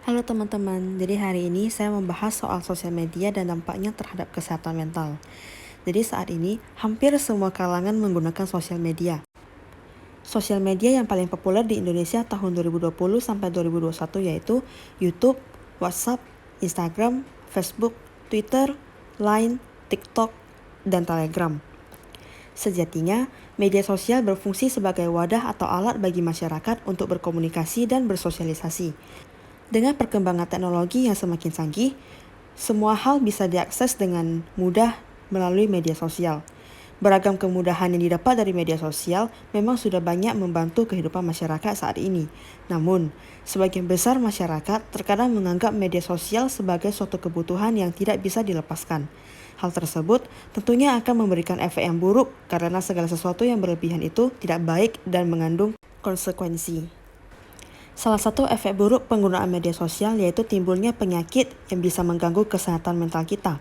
Halo teman-teman, jadi hari ini saya membahas soal sosial media dan dampaknya terhadap kesehatan mental. Jadi saat ini, hampir semua kalangan menggunakan sosial media. Sosial media yang paling populer di Indonesia tahun 2020 sampai 2021 yaitu YouTube, WhatsApp, Instagram, Facebook, Twitter, Line, TikTok, dan Telegram. Sejatinya, media sosial berfungsi sebagai wadah atau alat bagi masyarakat untuk berkomunikasi dan bersosialisasi. Dengan perkembangan teknologi yang semakin canggih, semua hal bisa diakses dengan mudah melalui media sosial. Beragam kemudahan yang didapat dari media sosial memang sudah banyak membantu kehidupan masyarakat saat ini. Namun, sebagian besar masyarakat terkadang menganggap media sosial sebagai suatu kebutuhan yang tidak bisa dilepaskan. Hal tersebut tentunya akan memberikan efek yang buruk karena segala sesuatu yang berlebihan itu tidak baik dan mengandung konsekuensi. Salah satu efek buruk penggunaan media sosial yaitu timbulnya penyakit yang bisa mengganggu kesehatan mental kita.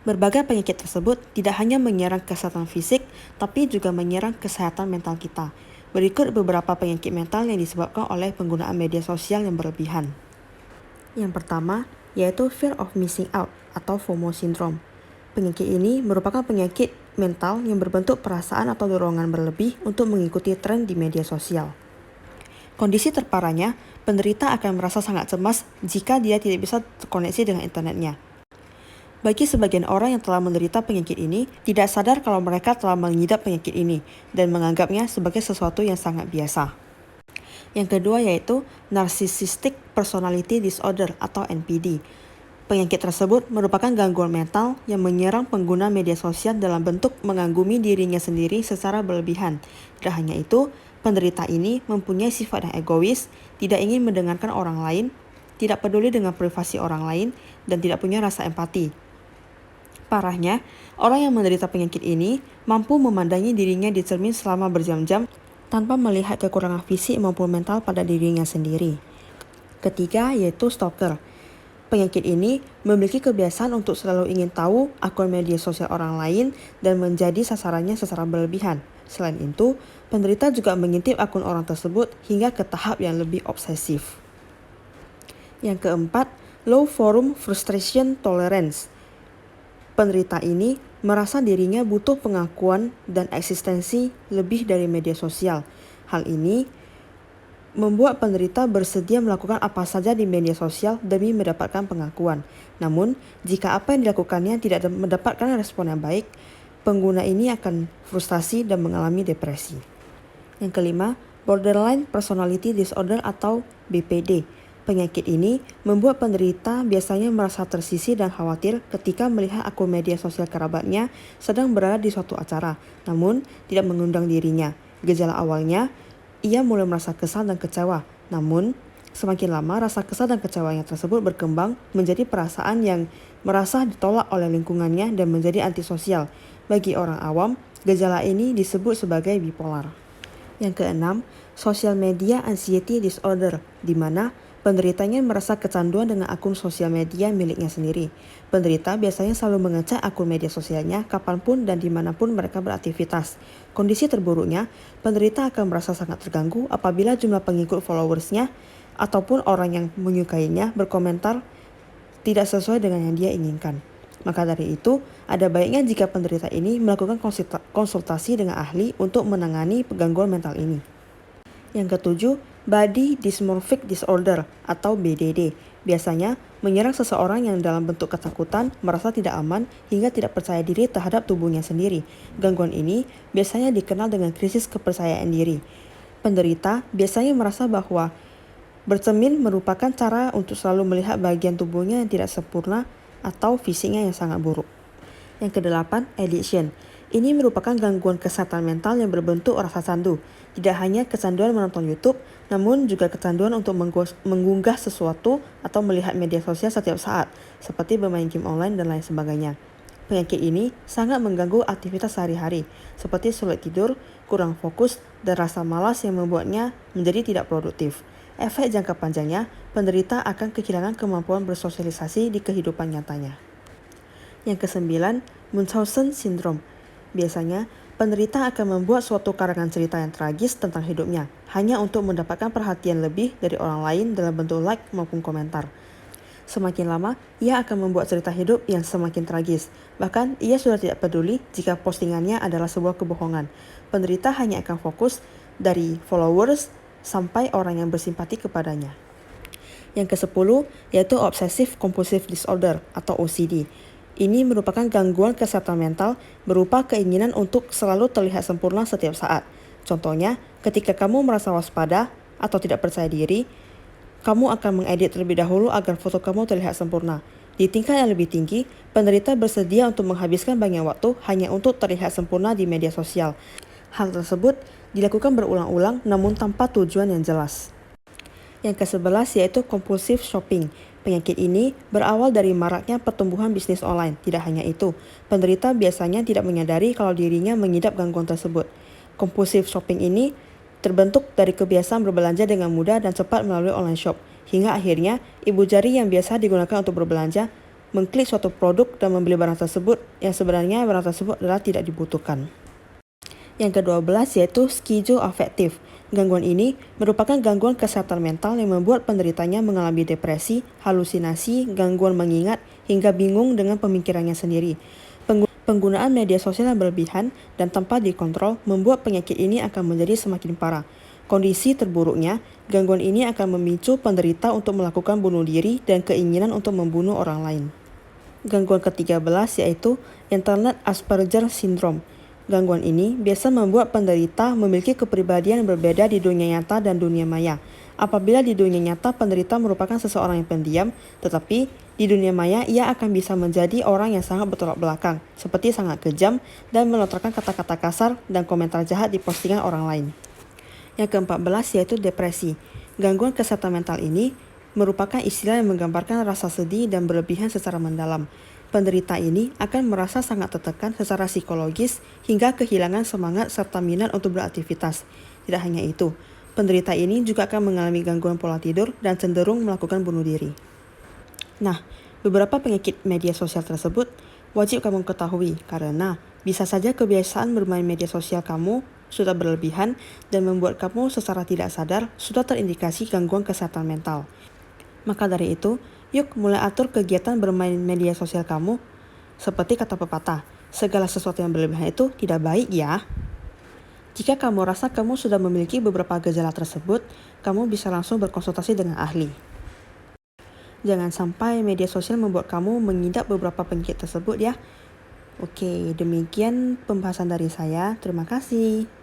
Berbagai penyakit tersebut tidak hanya menyerang kesehatan fisik, tapi juga menyerang kesehatan mental kita. Berikut beberapa penyakit mental yang disebabkan oleh penggunaan media sosial yang berlebihan. Yang pertama, yaitu fear of missing out atau FOMO syndrome. Penyakit ini merupakan penyakit mental yang berbentuk perasaan atau dorongan berlebih untuk mengikuti tren di media sosial. Kondisi terparahnya, penderita akan merasa sangat cemas jika dia tidak bisa terkoneksi dengan internetnya. Bagi sebagian orang yang telah menderita penyakit ini, tidak sadar kalau mereka telah mengidap penyakit ini dan menganggapnya sebagai sesuatu yang sangat biasa. Yang kedua yaitu Narcissistic Personality Disorder atau NPD. Penyakit tersebut merupakan gangguan mental yang menyerang pengguna media sosial dalam bentuk mengagumi dirinya sendiri secara berlebihan. Tidak hanya itu, penderita ini mempunyai sifat yang egois, tidak ingin mendengarkan orang lain, tidak peduli dengan privasi orang lain, dan tidak punya rasa empati. Parahnya, orang yang menderita penyakit ini mampu memandangi dirinya di cermin selama berjam-jam tanpa melihat kekurangan fisik maupun mental pada dirinya sendiri. Ketiga yaitu stalker. Penyakit ini memiliki kebiasaan untuk selalu ingin tahu akun media sosial orang lain dan menjadi sasarannya secara berlebihan. Selain itu, penderita juga mengintip akun orang tersebut hingga ke tahap yang lebih obsesif. Yang keempat, low forum frustration tolerance. Penderita ini merasa dirinya butuh pengakuan dan eksistensi lebih dari media sosial. Hal ini membuat penderita bersedia melakukan apa saja di media sosial demi mendapatkan pengakuan. Namun, jika apa yang dilakukannya tidak mendapatkan respon yang baik, pengguna ini akan frustasi dan mengalami depresi. Yang kelima, Borderline Personality Disorder atau BPD. Penyakit ini membuat penderita biasanya merasa tersisih dan khawatir ketika melihat akun media sosial kerabatnya sedang berada di suatu acara, namun tidak mengundang dirinya. Gejala awalnya, ia mulai merasa kesal dan kecewa. Namun, semakin lama rasa kesal dan kecewanya tersebut berkembang menjadi perasaan yang merasa ditolak oleh lingkungannya dan menjadi antisosial. Bagi orang awam, gejala ini disebut sebagai bipolar. Yang keenam, Social Media Anxiety Disorder, di mana penderitanya merasa kecanduan dengan akun sosial media miliknya sendiri. Penderita biasanya selalu mengecek akun media sosialnya kapanpun dan dimanapun mereka beraktivitas. Kondisi terburuknya, penderita akan merasa sangat terganggu apabila jumlah pengikut followersnya ataupun orang yang menyukainya berkomentar tidak sesuai dengan yang dia inginkan. Maka dari itu, ada baiknya jika penderita ini melakukan konsultasi dengan ahli untuk menangani gangguan mental ini. Yang ketujuh, Body Dysmorphic Disorder atau BDD. Biasanya menyerang seseorang yang dalam bentuk ketakutan, merasa tidak aman, hingga tidak percaya diri terhadap tubuhnya sendiri. Gangguan ini biasanya dikenal dengan krisis kepercayaan diri. Penderita biasanya merasa bahwa bercermin merupakan cara untuk selalu melihat bagian tubuhnya yang tidak sempurna atau fisiknya yang sangat buruk. Yang kedelapan, addiction. Ini merupakan gangguan kesehatan mental yang berbentuk rasa candu. Tidak hanya kecanduan menonton YouTube, namun juga kecanduan untuk mengunggah sesuatu atau melihat media sosial setiap saat, seperti bermain game online dan lain sebagainya. Penyakit ini sangat mengganggu aktivitas sehari-hari, seperti sulit tidur, kurang fokus, dan rasa malas yang membuatnya menjadi tidak produktif. Efek jangka panjangnya, penderita akan kehilangan kemampuan bersosialisasi di kehidupan nyatanya. Yang kesembilan, Munchausen Syndrome. Biasanya, Penderita akan membuat suatu karangan cerita yang tragis tentang hidupnya, hanya untuk mendapatkan perhatian lebih dari orang lain dalam bentuk like maupun komentar. Semakin lama, ia akan membuat cerita hidup yang semakin tragis. Bahkan, ia sudah tidak peduli jika postingannya adalah sebuah kebohongan. Penderita hanya akan fokus dari followers sampai orang yang bersimpati kepadanya. Yang ke-10 yaitu Obsessive Compulsive Disorder atau OCD. Ini merupakan gangguan kesehatan mental berupa keinginan untuk selalu terlihat sempurna setiap saat. Contohnya, ketika kamu merasa waspada atau tidak percaya diri, kamu akan mengedit terlebih dahulu agar foto kamu terlihat sempurna. Di tingkat yang lebih tinggi, penderita bersedia untuk menghabiskan banyak waktu hanya untuk terlihat sempurna di media sosial. Hal tersebut dilakukan berulang-ulang namun tanpa tujuan yang jelas. Yang ke-11 yaitu compulsive shopping. Penyakit ini berawal dari maraknya pertumbuhan bisnis online. Tidak hanya itu, penderita biasanya tidak menyadari kalau dirinya mengidap gangguan tersebut. Compulsive shopping ini terbentuk dari kebiasaan berbelanja dengan mudah dan cepat melalui online shop. Hingga akhirnya, ibu jari yang biasa digunakan untuk berbelanja mengklik suatu produk dan membeli barang tersebut yang sebenarnya barang tersebut adalah tidak dibutuhkan. Yang ke-12 yaitu schizoaffective. Gangguan ini merupakan gangguan kesehatan mental yang membuat penderitanya mengalami depresi, halusinasi, gangguan mengingat, hingga bingung dengan pemikirannya sendiri. Penggunaan media sosial yang berlebihan dan tanpa dikontrol membuat penyakit ini akan menjadi semakin parah. Kondisi terburuknya, gangguan ini akan memicu penderita untuk melakukan bunuh diri dan keinginan untuk membunuh orang lain. Gangguan ke-13 yaitu Internet Asperger Syndrome. Gangguan ini biasa membuat penderita memiliki kepribadian yang berbeda di dunia nyata dan dunia maya. Apabila di dunia nyata penderita merupakan seseorang yang pendiam, tetapi di dunia maya ia akan bisa menjadi orang yang sangat bertolak belakang, seperti sangat kejam dan melontarkan kata-kata kasar dan komentar jahat di postingan orang lain. Yang ke-14 yaitu depresi. Gangguan kesehatan mental ini merupakan istilah yang menggambarkan rasa sedih dan berlebihan secara mendalam. Penderita ini akan merasa sangat tertekan secara psikologis hingga kehilangan semangat serta minat untuk beraktivitas. Tidak hanya itu, penderita ini juga akan mengalami gangguan pola tidur dan cenderung melakukan bunuh diri. Nah, beberapa penyakit media sosial tersebut wajib kamu ketahui karena bisa saja kebiasaan bermain media sosial kamu sudah berlebihan dan membuat kamu secara tidak sadar sudah terindikasi gangguan kesehatan mental. Maka dari itu, yuk mulai atur kegiatan bermain media sosial kamu. Seperti kata pepatah, segala sesuatu yang berlebihan itu tidak baik ya. Jika kamu rasa kamu sudah memiliki beberapa gejala tersebut, kamu bisa langsung berkonsultasi dengan ahli. Jangan sampai media sosial membuat kamu mengidap beberapa penyakit tersebut ya. Oke, demikian pembahasan dari saya. Terima kasih.